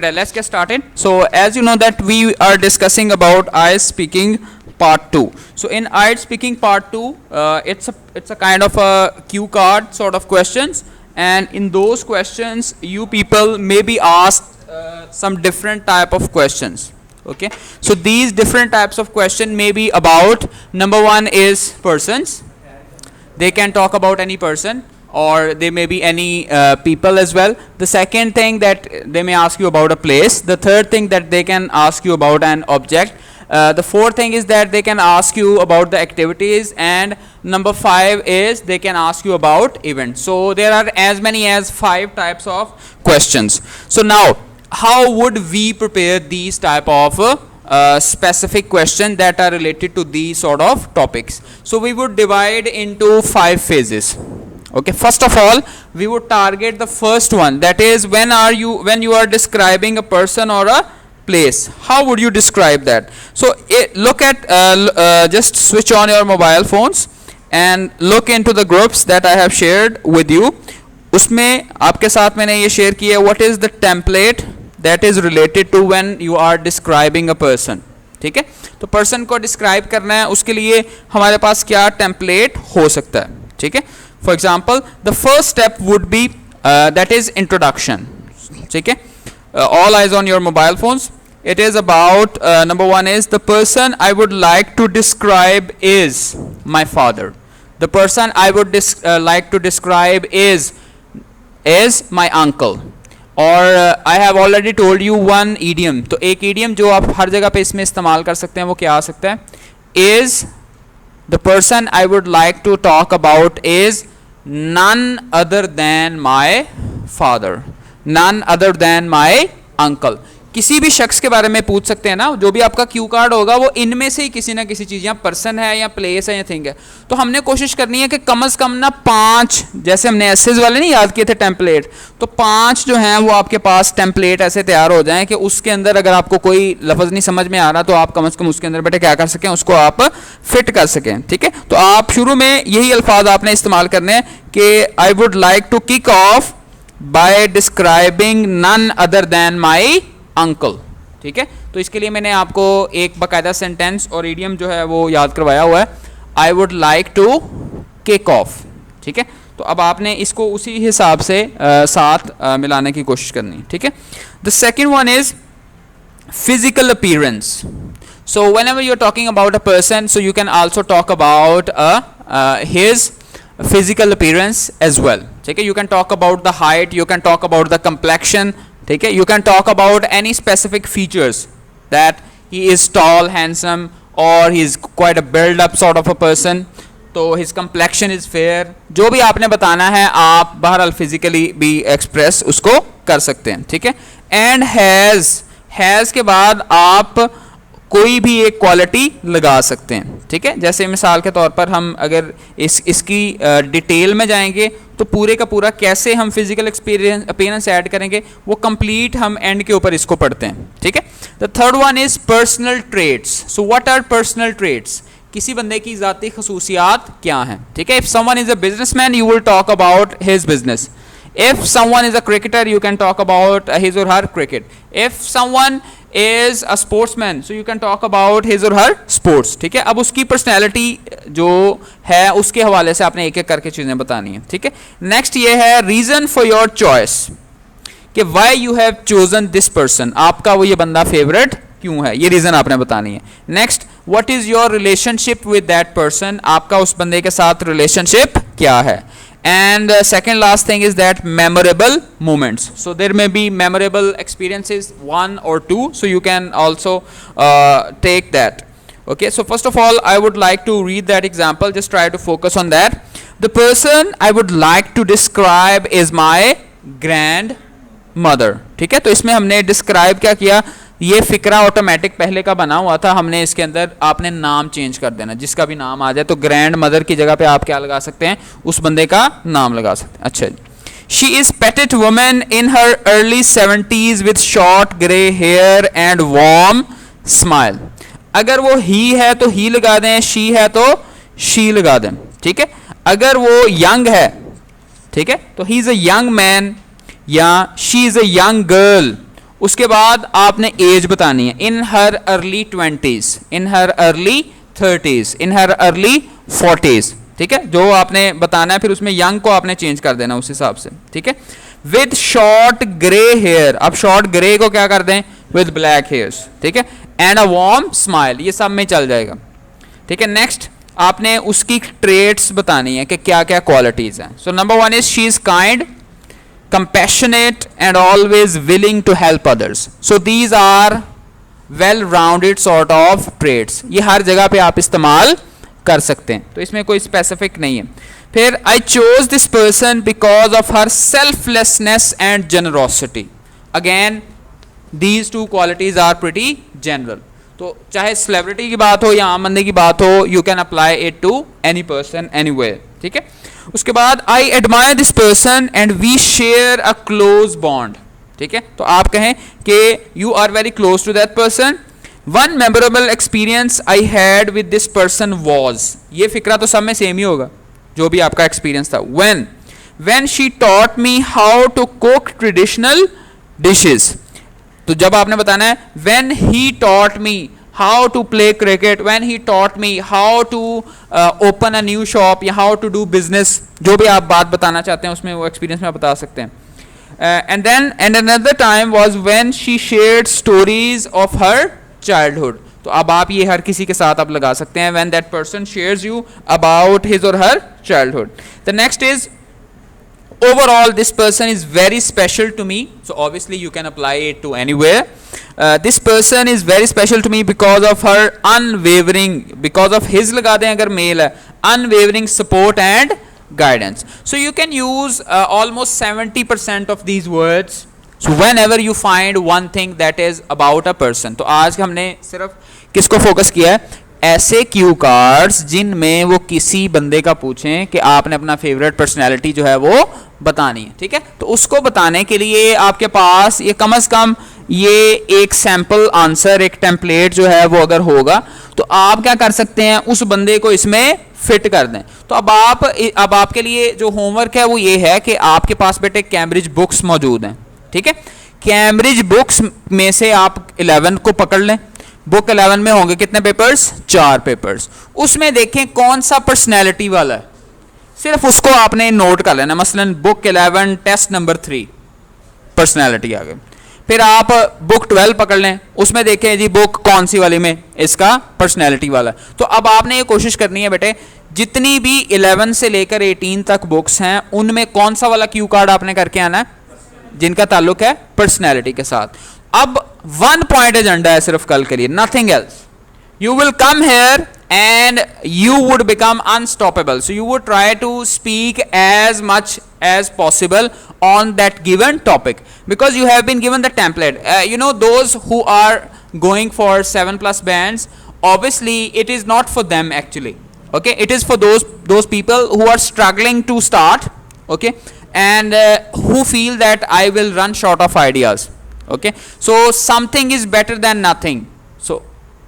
Let's get started. So as you know that we are discussing about IELTS speaking part 2. So in IELTS speaking part 2, it's a kind of a cue card sort of questions, and in those questions you people may be asked some different type of questions. Okay, so these different types of question may be about, number one is persons. They can talk about any person, or they may be any people as well. The second thing that they may ask you about a place. The third thing that they can ask you about an object. The fourth thing is that they can ask you about the activities, and number 5 is they can ask you about events. So there are as many as 5 types of questions. So now how would we prepare these type of specific questions that are related to these sort of topics? So we would divide into 5 phases. Okay, first of all we would target the first one, that is when you are describing a person or a place, how would you describe that? So look at just switch on your mobile phones and look into the groups that I have shared with you. उसमें आपके साथ मैंने ये share किया, what is the template that is related to when you are describing a person. ठीक है, तो person को describe करना है, उसके लिए हमारे पास क्या template हो सकता है. ठीक है, for example the first step would be that is introduction. ठीक है, all eyes on your mobile phones. It is about number 1 is the person I would like to describe is my father. The person I would like to describe is my uncle. और I have already told you one idiom. तो एक idiom जो आप हर जगह पे इसमें इस्तेमाल कर सकते हैं वो क्या आ सकता है? Is the person I would like to talk about is none other than my father, none other than my uncle. किसी भी शख्स के बारे में पूछ सकते हैं ना, जो भी आपका क्यू कार्ड होगा वो इनमें से ही किसी ना किसी चीज़, या पर्सन है या प्लेस है या थिंग है. तो हमने कोशिश करनी है कि कम से कम ना 5, जैसे हमने एसेज वाले नहीं याद किए थे टेम्पलेट, तो 5 जो हैं वो आपके पास टेम्पलेट ऐसे तैयार हो जाएं कि उसके अंदर अगर आपको कोई लफ्ज़ नहीं समझ में आ रहा तो आप कम से कम उसके अंदर बेटे क्या कर सकें, उसको आप फिट कर सकें. ठीक है, तो आप शुरू में यही अल्फाज आपने इस्तेमाल करने हैं कि I would like to kick off by describing none other than my uncle. ठीक है, तो इसके लिए मैंने आपको एक बाकायदा सेंटेंस और इडियम जो है वो याद करवाया हुआ है, I would like to kick off. ठीक है, तो अब आपने इसको उसी हिसाब से साथ मिलाने की कोशिश करनी. ठीक है, the second one is physical appearance. So whenever you are talking about a person, so you can also talk about his physical appearance as well. ठीक है, you can talk about the height, you can talk about the complexion. ठीक है, you can talk about any specific features that he is tall, handsome, or he is quite a build up sort of a person. तो his complexion is fair. जो भी आपने बताना है आप बहरहाल physically भी express उसको कर सकते हैं. ठीक है, and has के बाद आप कोई भी एक क्वालिटी लगा सकते हैं. ठीक है, जैसे मिसाल के तौर पर हम अगर इसकी डिटेल में जाएंगे तो पूरे का पूरा कैसे हम फिजिकल अपीयरेंस ऐड करेंगे वो कंप्लीट हम एंड के ऊपर इसको पढ़ते हैं. ठीक है, the third one is personal traits. So what are personal traits? किसी बंदे की ज़ाती खसूसियात क्या हैं. ठीक है, if someone is a businessman you will talk about his business. If someone is a cricketer, you can talk about his or her cricket. If someone is a sportsman, so you can talk about his or her sports. ठीक है, अब उसकी personality जो है उसके हवाले से आपने एक एक करके चीज़ें बतानी है. ठीक है, नेक्स्ट ये है रीज़न फॉर योर चॉइस, कि why you have chosen this person, आपका वो ये बंदा फेवरेट क्यों है, ये रीज़न आपने बतानी है. Next, what is your relationship with that person, आपका उस बंदे के साथ रिलेशनशिप क्या है. And second last thing is that memorable moments. So there may be memorable experiences, 1 or 2, so you can also take that. Okay, so first of all I would like to read that example, just try to focus on that. The person I would like to describe is my grandmother. ठीक है, तो इसमें हमने describe क्या किया, ये फिक्रा automatic पहले का बना हुआ था, हमने इसके अंदर आपने नाम चेंज कर देना, जिसका भी नाम आ जाए. तो ग्रैंड मदर की जगह पे आप क्या लगा सकते हैं, उस बंदे का नाम लगा सकते हैं. अच्छा जी, she is petite woman in her early 70s with short grey hair and warm smile. अगर वो ही है तो ही लगा दें, शी है तो शी लगा दें. ठीक है, अगर वो यंग है, ठीक है, तो he is a young man या she is a young girl, उसके बाद आपने एज बतानी है, in her early 20s, in her early 30s, in her early 40s, ठीक है, जो आपने बताना है, फिर उसमें यंग को आपने चेंज कर देना उस हिसाब से, ठीक है। विद शॉर्ट ग्रे हेयर, अब शॉर्ट ग्रे को क्या कर दें, विद ब्लैक हेयर्स, ठीक है, एंड अ वार्म स्माइल, ये सब में चल जाएगा, ठीक है। नेक्स्ट आपने उसकी ट्रेट्स बतानी है कि क्या क्या क्वालिटीज हैं। So number 1 is she is kind, compassionate and always willing to help others. So these are well-rounded sort of traits. ये हर जगह पे आप इस्तेमाल कर सकते हैं, तो इसमें कोई स्पेसिफिक नहीं है। फिर I chose this person because of her selflessness and generosity. Again, these two qualities are pretty general. तो चाहे सेलिब्रिटी की बात हो या आम बंदे की बात हो, you can apply it to any person anywhere, ठीक है। उसके बाद I admire this person and we share a close bond, ठीक है, तो आप कहें कि you are very close to that person. One memorable experience I had with this person was, ये फिक्रा तो सब में सेम ही होगा जो भी आपका एक्सपीरियंस था। When she taught me how to cook traditional dishes, तो जब आपने बताना है when he taught me how to play cricket, when he taught me how to open a new shop या how to do business, जो भी आप बात बताना चाहते हैं उसमें वो एक्सपीरियंस में आप बता सकते हैं। and another time was when she shared stories of her childhood, तो अब आप ये हर किसी के साथ आप लगा सकते हैं when that person shares you about his or her childhood. The next is overall this person is very special to me, so obviously you can apply it to anywhere. This person is very special to me because of her unwavering, because of his लगा दें अगर mail है, unwavering support and guidance. So you can use almost 70% of these words. So whenever you find one thing that is about a person, तो आज हमने सिर्फ किसको focus किया है, ऐसे क्यू कार्ड्स जिनमें वो किसी बंदे का पूछें कि आपने अपना फेवरेट पर्सनैलिटी जो है वो बतानी है, ठीक है। तो उसको बताने के लिए आपके पास ये कम से कम ये एक सैंपल आंसर, एक टेम्पलेट जो है वो अगर होगा तो आप क्या कर सकते हैं, उस बंदे को इसमें फिट कर दें। तो अब आपके लिए जो होमवर्क है वो ये है कि आपके पास बेटे कैम्ब्रिज बुक्स मौजूद हैं, ठीक है। कैम्ब्रिज बुक्स में से आप 11 को पकड़ लें। बुक 11 में होंगे कितने पेपर्स, 4 पेपर्स। उसमें देखें कौन सा पर्सनैलिटी वाला है, सिर्फ उसको आपने नोट कर लेना। मसलन बुक 11 टेस्ट नंबर 3 पर्सनैलिटी आ गई। फिर आप बुक 12 पकड़ लें, उसमें देखें जी बुक कौन सी वाली में इसका पर्सनैलिटी वाला। तो अब आपने ये कोशिश करनी है बेटे, जितनी भी 11 से लेकर 18 तक बुक्स हैं उनमें कौन सा वाला क्यू कार्ड आपने करके आना है जिनका ताल्लुक है पर्सनैलिटी के साथ। अब 1 पॉइंट एजेंडा है सिर्फ कल के लिए, nothing else. You will come here and you would become unstoppable. So you would try to speak as much as possible on that given topic because you have been given the template. You know, those who are going for 7+ bands, obviously it is not for them actually. Okay, it is for those people who are struggling to start. Okay, and who feel that I will run short of ideas. Okay, so something is better than nothing.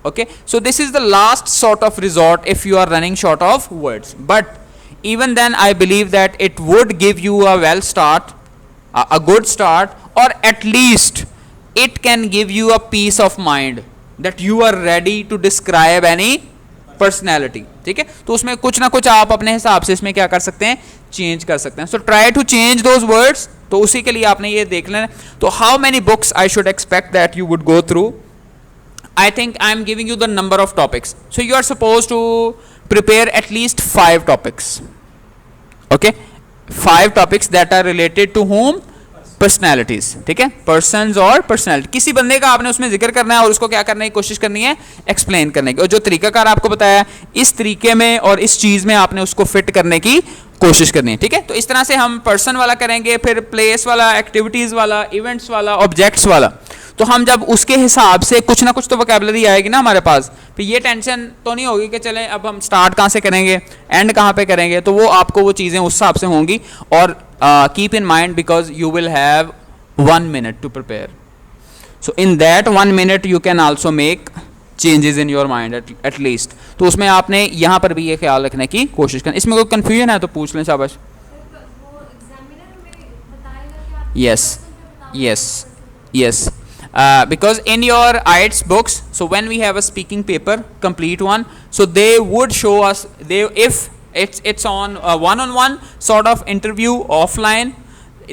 Okay, so this is the last sort of resort if you are running short of words, but even then I believe that it would give you a good start, or at least it can give you a peace of mind that you are ready to describe any personality, ठीक है। तो उसमें कुछ ना कुछ आप अपने हिसाब से इसमें क्या कर सकते हैं, चेंज कर सकते हैं। so try to change those words, तो उसी के लिए आपने ये देख लेना। तो how many books I should expect that you would go through? I think I am giving you the number of topics. So you are supposed to prepare at least 5 topics. Okay, 5 topics that are related to whom? Personalities. ठीक है, persons और personality। किसी बंदे का आपने उसमें जिक्र करना है और उसको क्या करने की कोशिश करनी है, एक्सप्लेन करने की। और जो तरीकाकार आपको बताया इस तरीके में और इस चीज में आपने उसको फिट करने की कोशिश करनी है, ठीक है। तो इस तरह से हम पर्सन वाला करेंगे, फिर प्लेस वाला, एक्टिविटीज वाला, इवेंट्स वाला, ऑब्जेक्ट्स वाला। तो हम जब उसके हिसाब से कुछ ना कुछ तो वोकैबुलरी आएगी ना हमारे पास, फिर ये टेंशन तो नहीं होगी कि चलें अब हम स्टार्ट कहाँ से करेंगे, एंड कहाँ पे करेंगे। तो वो आपको वो चीज़ें उस हिसाब से होंगी। और keep in mind because you will have 1 minute to prepare. So in that 1 minute you can also make changes in your mind at least. तो उसमें आपने यहाँ पर भी ये ख्याल रखने की कोशिश करना। इसमें कोई कन्फ्यूजन है तो पूछ लें शाबाश। Yes yes yes, because in your IELTS books, so when we have a speaking paper, complete one, so they would show us, if it's on a one-on-one sort of interview offline,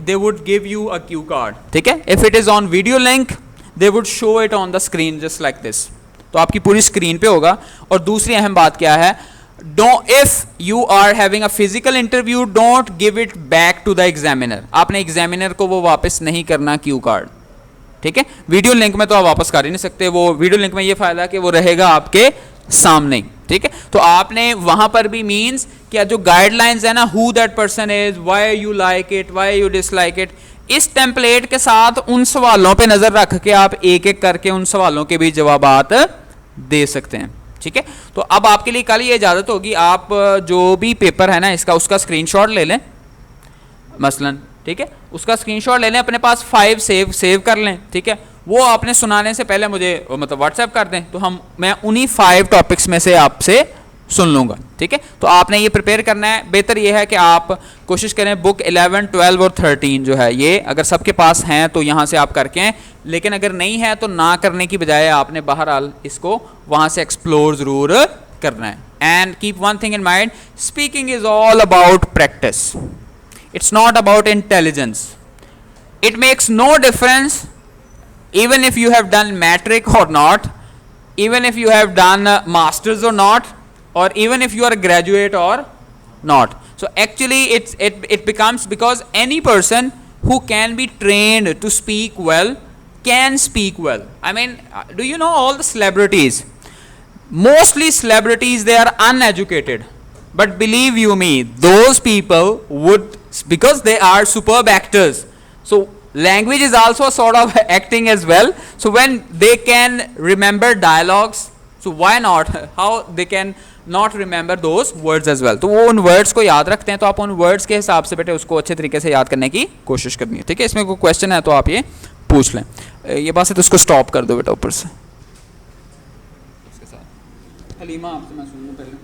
they would give you a cue card, ठीक है. If it is on video link, they would show it on the screen just like this. तो आपकी पूरी screen पे होगा. और दूसरी अहम बात क्या है, if you are having a physical interview, don't give it back to the examiner. आपने एग्जामिनर को वो वापस नहीं करना क्यू कार्ड, ठीक है. वीडियो लिंक में तो आप वापस कर ही नहीं सकते. वो वीडियो लिंक में ये फायदा कि वो रहेगा आपके सामने, ठीक है. तो आपने वहां पर भी मीन्स क्या जो गाइडलाइंस है ना, who that person is, why you like it, why you dislike it, इस टेम्पलेट के साथ उन सवालों पे नजर रख के आप एक एक करके उन सवालों के भी जवाबात दे सकते हैं, ठीक है. तो अब आपके लिए कल ये इजाजत होगी, आप जो भी पेपर है ना इसका, उसका स्क्रीनशॉट ले लें मसलन, ठीक है. उसका स्क्रीनशॉट ले लें, अपने पास 5 सेव कर लें, ठीक है. वो आपने सुनाने से पहले मुझे मतलब व्हाट्सएप कर दें, तो मैं उन्हीं 5 टॉपिक्स में से आपसे सुन लूंगा, ठीक है. तो आपने ये प्रिपेयर करना है. बेहतर ये है कि आप कोशिश करें बुक 11, 12 और 13 जो है, ये अगर सबके पास हैं तो यहाँ से आप करके हैं, लेकिन अगर नहीं है तो ना करने की बजाय आपने बहरहाल इसको वहाँ से एक्सप्लोर ज़रूर करना है. And keep one thing in mind, speaking is all about practice, it's not about intelligence. It makes no difference even if you have done matric or not, even if you have done masters or not, or even if you are a graduate or not. So actually it becomes, because any person who can be trained to speak well can speak well. I mean, do you know all the celebrities, mostly celebrities, they are uneducated, but believe you me, those people would, because they are superb actors, so language is also sort of acting as well. So when they can remember dialogues, so why not, how they can not remember those words as well. तो वो उन words को याद रखते हैं, तो आप उन words के हिसाब से बेटे उसको अच्छे तरीके से याद करने की कोशिश करनी है, ठीक है. इसमें कोई क्वेश्चन है तो आप ये पूछ लें. ये बात है तो उसको स्टॉप कर दो बेटा ऊपर से. हलीमा आपसे मैं सुन लूँ पहले.